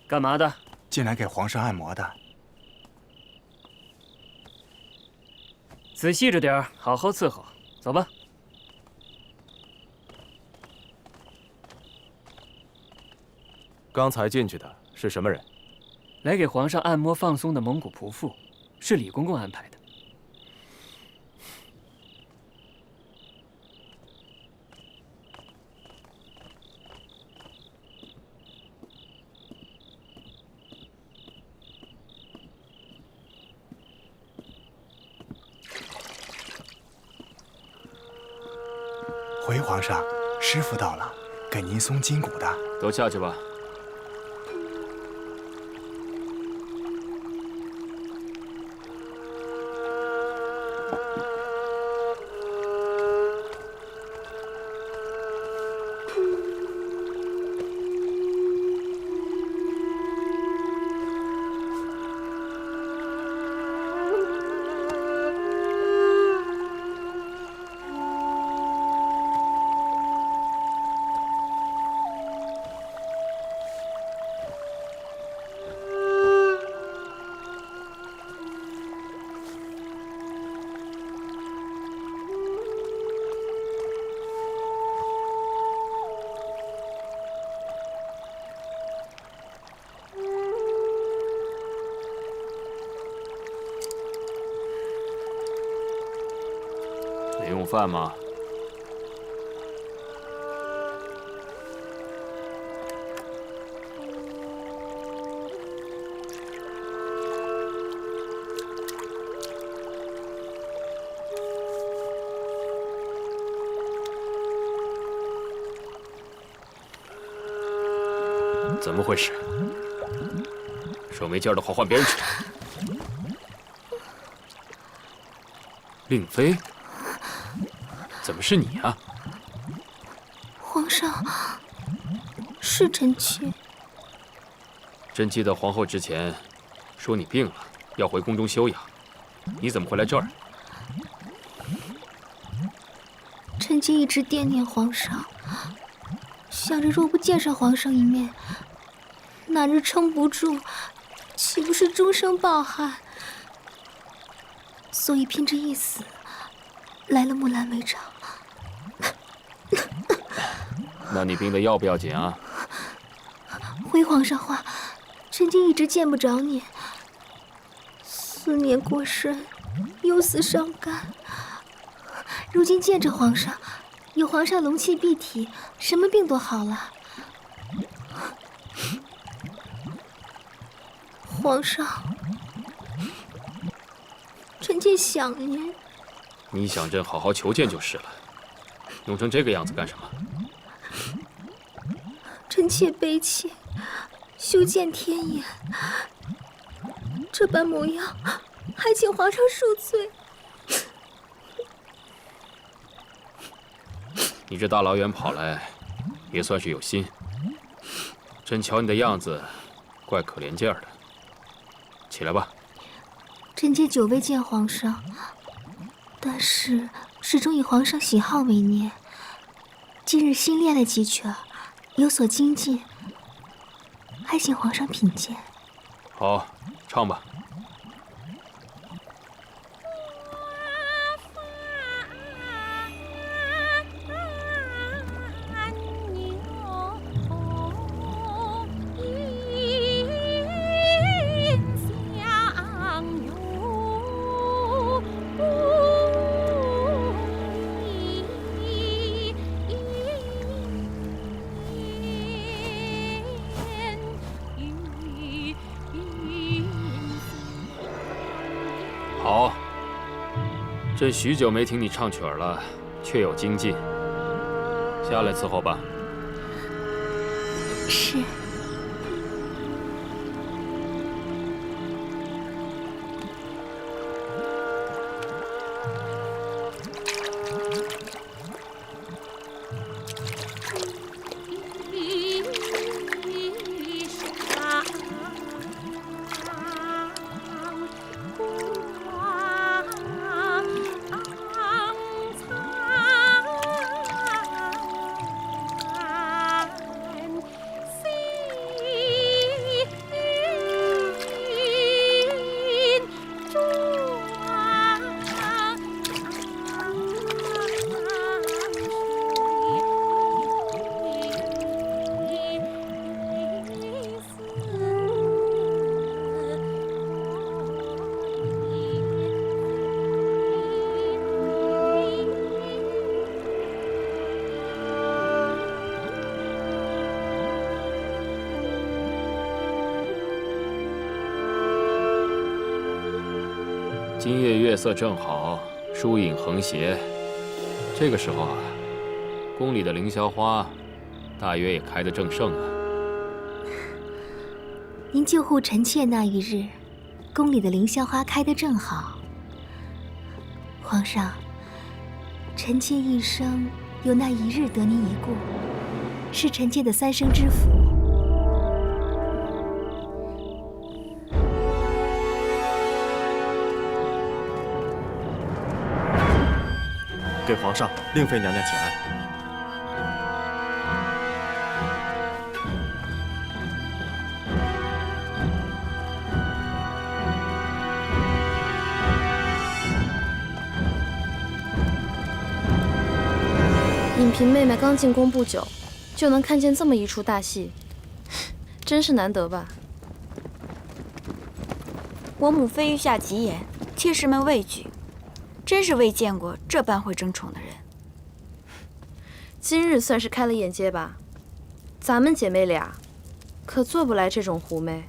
干嘛的？进来给皇上按摩的。仔细着点儿，好好伺候。走吧。刚才进去的是什么人？来给皇上按摩放松的蒙古仆妇，是李公公安排的。 回皇上，师傅到了，给您松筋骨的。都下去吧。没用饭吗？怎么回事？手没劲儿的话，换别人去。令妃。 怎么是你啊？皇上，是臣妾。朕记得皇后之前说你病了，要回宫中休养，你怎么会来这儿？臣妾一直惦念皇上，想着若不见上皇上一面，哪日撑不住，岂不是终生抱憾？所以拼着一死，来了木兰围场。 那你病的要不要紧啊？回皇上话，臣妾一直见不着你，思念过深，忧思伤肝。如今见着皇上，有皇上龙气蔽体，什么病都好了。皇上，臣妾想您。你想朕好好求见就是了，弄成这个样子干什么？ 臣妾悲切，修见天颜，这般模样，还请皇上恕罪。你这大老远跑来，也算是有心。朕瞧你的样子，怪可怜劲儿的。起来吧。臣妾久未见皇上，但是始终以皇上喜好为念。今日新练了几曲儿。 有所精进，还请皇上品鉴。好，唱吧。好，朕许久没听你唱曲儿了，确有精进。下来伺候吧。是。今夜月色正好，疏影横斜。这个时候啊，宫里的凌霄花，大约也开得正盛啊。您救护臣妾那一日，宫里的凌霄花开得正好。皇上，臣妾一生有那一日得您一顾，是臣妾的3生之福。给皇上、令妃娘娘请安。尹嫔妹妹刚进宫不久，就能看见这么一出大戏，真是难得吧？我母妃御下极严，妾室们畏惧，真是未见过这般会争宠的人。今日算是开了眼界吧，咱们姐妹俩可做不来这种狐媚。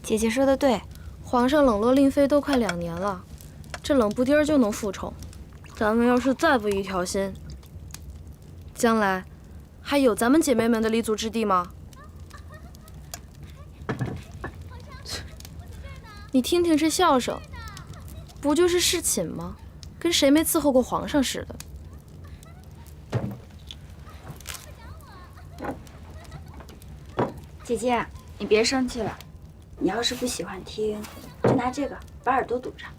姐姐说的对，皇上冷落令妃都快2年了，这冷不丁儿就能复宠，咱们要是再不一条心，将来还有咱们姐妹们的立足之地吗？你听听这笑声，不就是侍寝吗？跟谁没伺候过皇上似的。姐姐，你别生气了。你要是不喜欢听，就拿这个把耳朵堵上。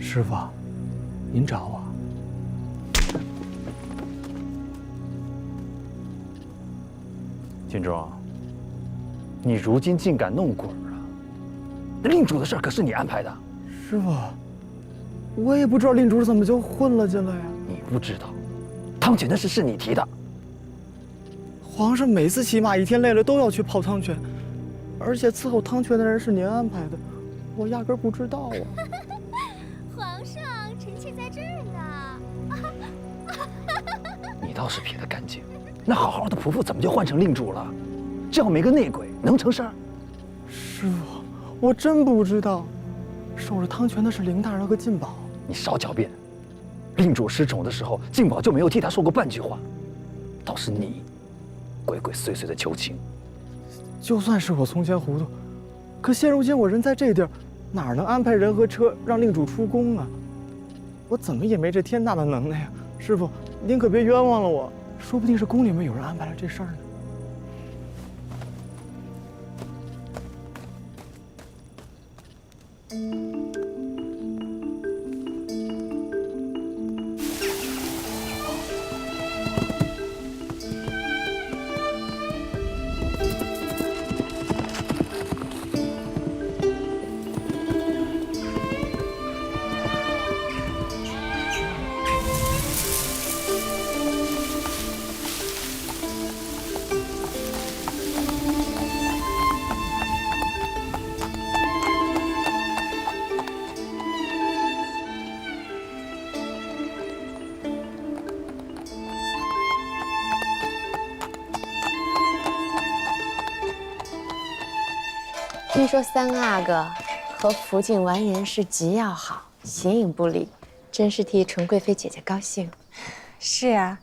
师傅，您找我？金钟，你如今竟敢弄鬼啊！令主的事可是你安排的。师傅，我也不知道令主怎么就混了进来呀。你不知道，汤泉的事是你提的。皇上每次骑马1天累了都要去泡汤泉，而且伺候汤泉的人是您安排的，我压根不知道啊。皇上，臣妾在这儿呢。你倒是撇得干净，那好好的仆妇怎么就换成令主了？这样没个内鬼能成事儿？师傅，我真不知道，守着汤泉的是凌大人和晋宝。你少狡辩！令主失宠的时候，晋宝就没有替他说过半句话，倒是你，鬼鬼祟祟的求情。就算是我从前糊涂，可现如今我人在这地儿，哪能安排人和车让令主出宫啊？我怎么也没这天大的能耐呀！师傅，您可别冤枉了我，说不定是宫里面有人安排了这事儿呢。听说三阿哥和福晋完颜氏极要好，形影不离，真是替纯贵妃姐姐高兴。是啊，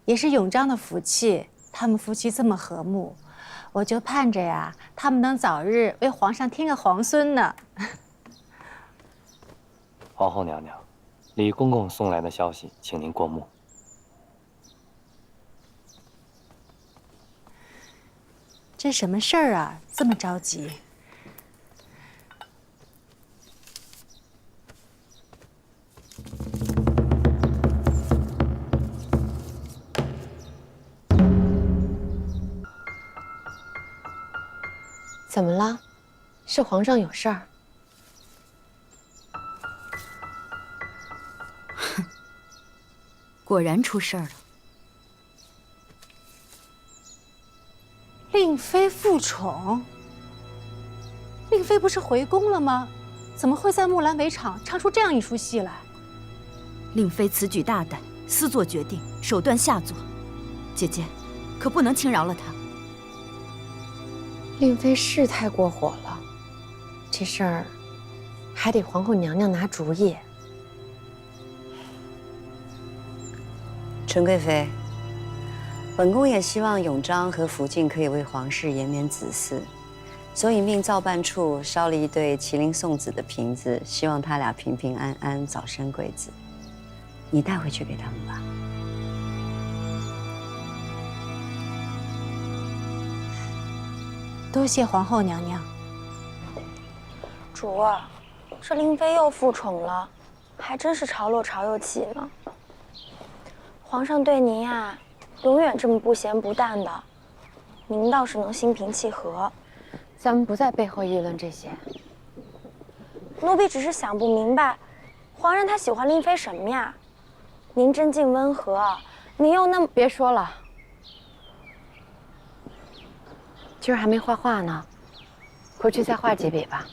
也是永璋的福气，他们夫妻这么和睦，我就盼着呀，他们能早日为皇上添个皇孙呢。皇后娘娘，李公公送来的消息，请您过目。这什么事儿啊？这么着急？怎么了？是皇上有事儿？果然出事儿了。令妃复宠？令令妃不是回宫了吗？怎么会在木兰围场唱出这样一出戏来？令妃此举大胆，私做决定，手段下作，姐姐可不能轻饶了她。令妃是太过火了，这事儿还得皇后娘娘拿主意。纯贵妃，本宫也希望永璋和福晋可以为皇室延绵子嗣，所以命造办处烧了一对麒麟送子的瓶子，希望他俩平平安安，早生贵子。你带回去给他们吧。多谢皇后娘娘。主儿，这令妃又复宠了，还真是潮落潮又起呢。皇上对您呀，永远这么不咸不淡的，您倒是能心平气和。咱们不在背后议论这些。奴婢只是想不明白，皇上他喜欢令妃什么呀？您真静温和，您又那么……别说了，今儿还没画画呢，回去再画几笔吧。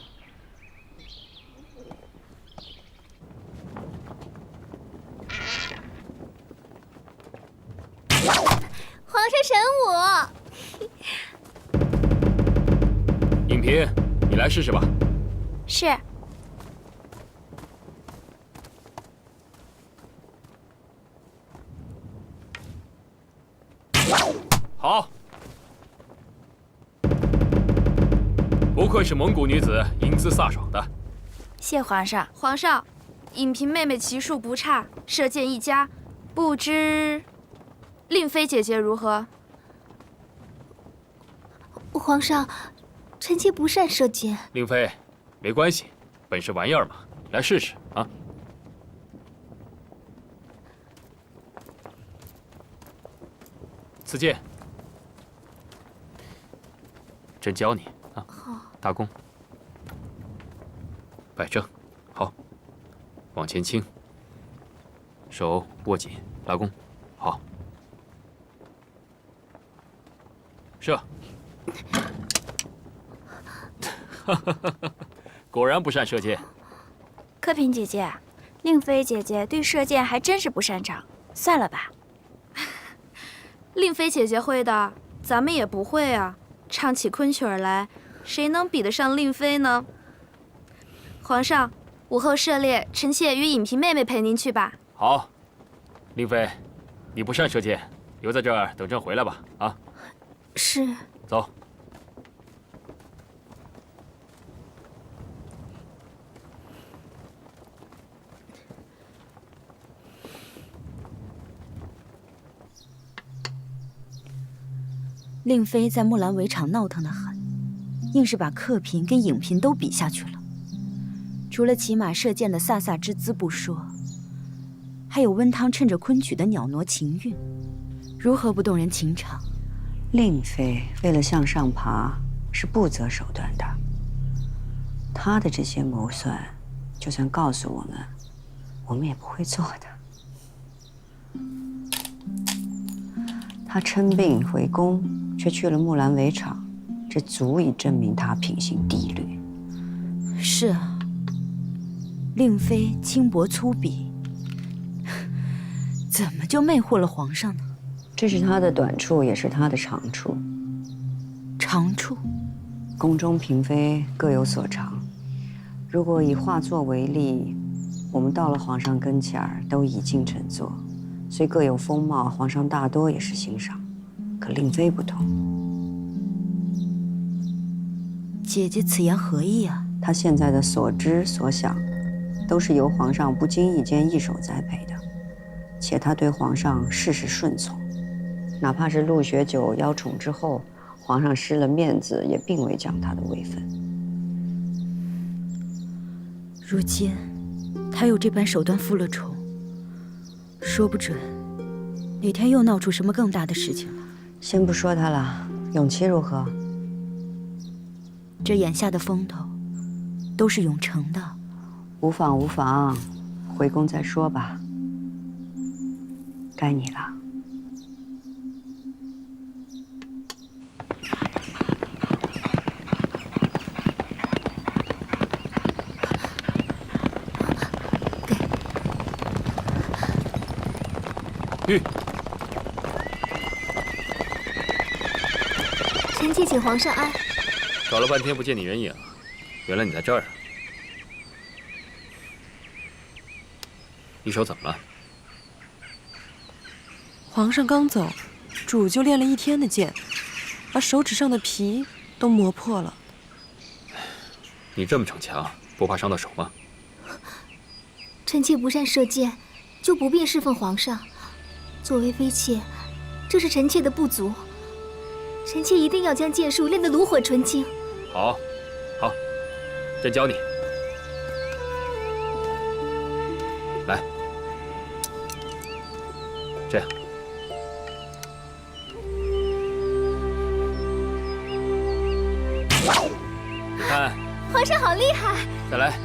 皇上神武。影嫔，你来试试吧。是。好，不愧是蒙古女子，英姿飒爽的。谢皇上。皇上，影嫔妹妹骑术不差，射箭一家，不知令妃姐姐如何？皇上，臣妾不善射箭。令妃，没关系，本是玩意儿嘛，来试试啊。此剑，朕教你啊。好。大弓，摆正，好，往前倾，手握紧，拉弓，好，射。果然不善射箭。柯嫔姐姐，令妃姐姐对射箭还真是不擅长，算了吧。令妃姐姐会的，咱们也不会啊。唱起昆曲儿来，谁能比得上令妃呢？皇上，午后射猎，臣妾与影嫔妹妹陪您去吧。好，令妃，你不善射箭，留在这儿等朕回来吧。啊，是。走。令妃在木兰围场闹腾得很，硬是把客嫔跟影嫔都比下去了。除了骑马射箭的飒飒之姿不说，还有温汤趁着昆曲的袅娜情韵，如何不动人情场？令妃为了向上爬，是不择手段的。她的这些谋算，就算告诉我们，我们也不会做的。她称病回宫，却去了木兰围场，这足以证明她品行低劣。是啊，令妃轻薄粗鄙，怎么就魅惑了皇上呢？这是她的短处，也是她的长处。长处？宫中嫔妃各有所长。如果以画作为例，我们到了皇上跟前儿，都已经成作，虽各有风貌，皇上大多也是欣赏。可令妃不同。姐姐此言何意啊？她现在的所知所想，都是由皇上不经意间一手栽培的，且她对皇上事事顺从，哪怕是陆学久邀宠之后，皇上失了面子，也并未降她的位分。如今，她有这般手段复了宠，说不准哪天又闹出什么更大的事情了。先不说她了，永琪如何？这眼下的风头，都是永成的。无妨无妨，回宫再说吧。该你了。玉，臣妾请皇上安。找了半天不见你人影，原来你在这儿啊！你手怎么了？皇上刚走，主就练了一天的剑，把手指上的皮都磨破了。你这么逞强，不怕伤到手吗？臣妾不善射箭，就不便侍奉皇上。作为妃妾，这是臣妾的不足。臣妾一定要将剑术练得炉火纯青。好，好，朕教你。来，这样。你看，皇上好厉害！再来。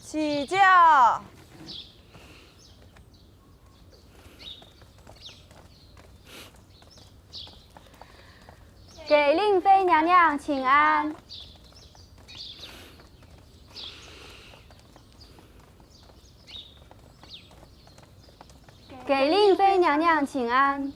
起驾！给令妃娘娘请安。给令妃娘娘请安。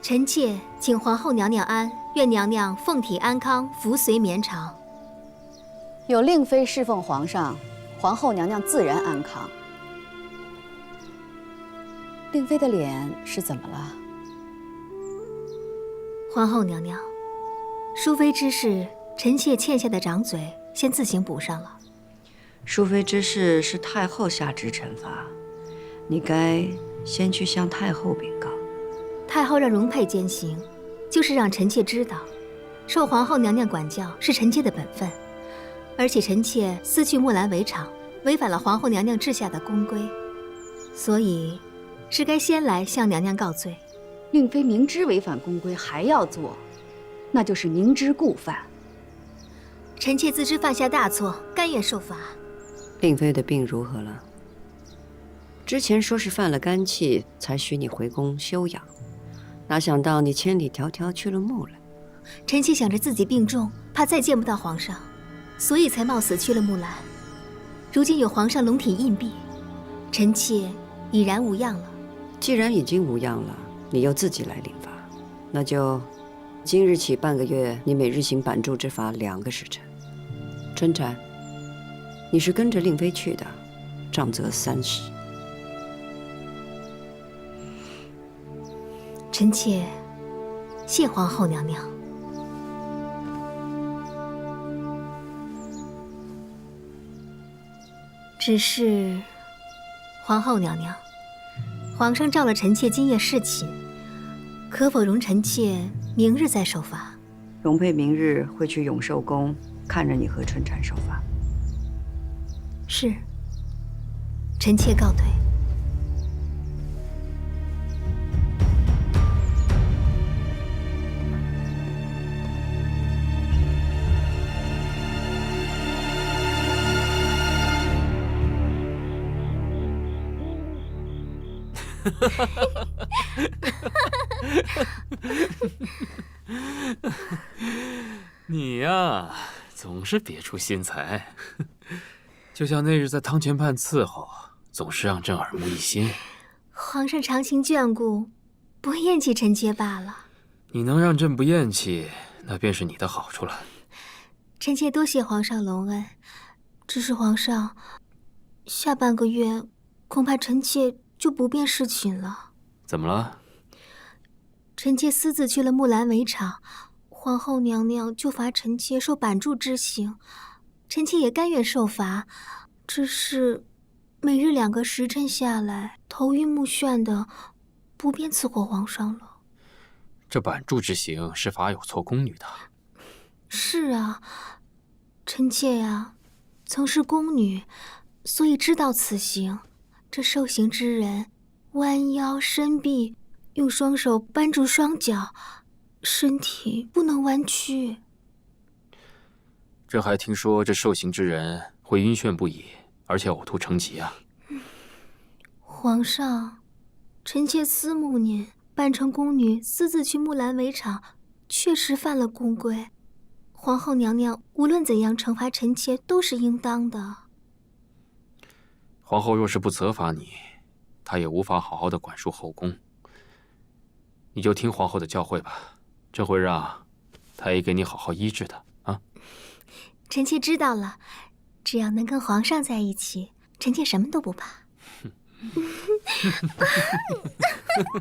臣妾请皇后娘娘安，愿娘娘凤体安康，福随绵长。有令妃侍奉皇上，皇后娘娘自然安康。令妃的脸是怎么了？皇后娘娘，淑妃之事，臣妾欠下的掌嘴，先自行补上了。淑妃之事是太后下旨惩罚，你该先去向太后禀告。太后让容佩监行，就是让臣妾知道，受皇后娘娘管教是臣妾的本分，而且臣妾私去木兰围场，违反了皇后娘娘治下的宫规，所以是该先来向娘娘告罪。令妃明知违反宫规还要做，那就是明知故犯。臣妾自知犯下大错，甘愿受罚。令妃的病如何了？之前说是犯了肝气，才许你回宫休养。哪想到你千里迢迢去了木兰。臣妾想着自己病重，怕再见不到皇上，所以才冒死去了木兰。如今有皇上龙体印币，臣妾已然无恙了。既然已经无恙了，你又自己来领罚，那就今日起半个月，你每日行板柱之法2个时辰。春蝉，你是跟着令妃去的，杖责30。臣妾谢皇后娘娘。只是，皇后娘娘，皇上召了臣妾今夜侍寝，可否容臣妾明日再受罚？容佩明日会去永寿宫看着你和春蝉受罚。是。臣妾告退。你呀，总是别出心裁，就像那日在汤泉畔伺候，总是让朕耳目一新。皇上长情眷顾，不厌弃臣妾罢了。你能让朕不厌弃，那便是你的好处了。臣妾多谢皇上隆恩，只是皇上，下半个月恐怕臣妾就不便侍寝了。怎么了？臣妾私自去了木兰围场，皇后娘娘就罚臣妾受板柱之刑，臣妾也甘愿受罚，只是每日2个时辰下来，头晕目眩的，不便伺候皇上了。这板柱之刑是罚有错宫女的。是啊，臣妾呀，曾是宫女，所以知道此刑。这受刑之人弯腰伸臂，用双手扳住双脚，身体不能弯曲。朕还听说这受刑之人会晕眩不已，而且呕吐成疾啊。皇上，臣妾思慕您扮成宫女私自去木兰围场，确实犯了宫规。皇后娘娘无论怎样惩罚臣妾都是应当的。皇后若是不责罚你，她也无法好好的管束后宫。你就听皇后的教诲吧，朕会让太医给你好好医治的啊。臣妾知道了，只要能跟皇上在一起，臣妾什么都不怕。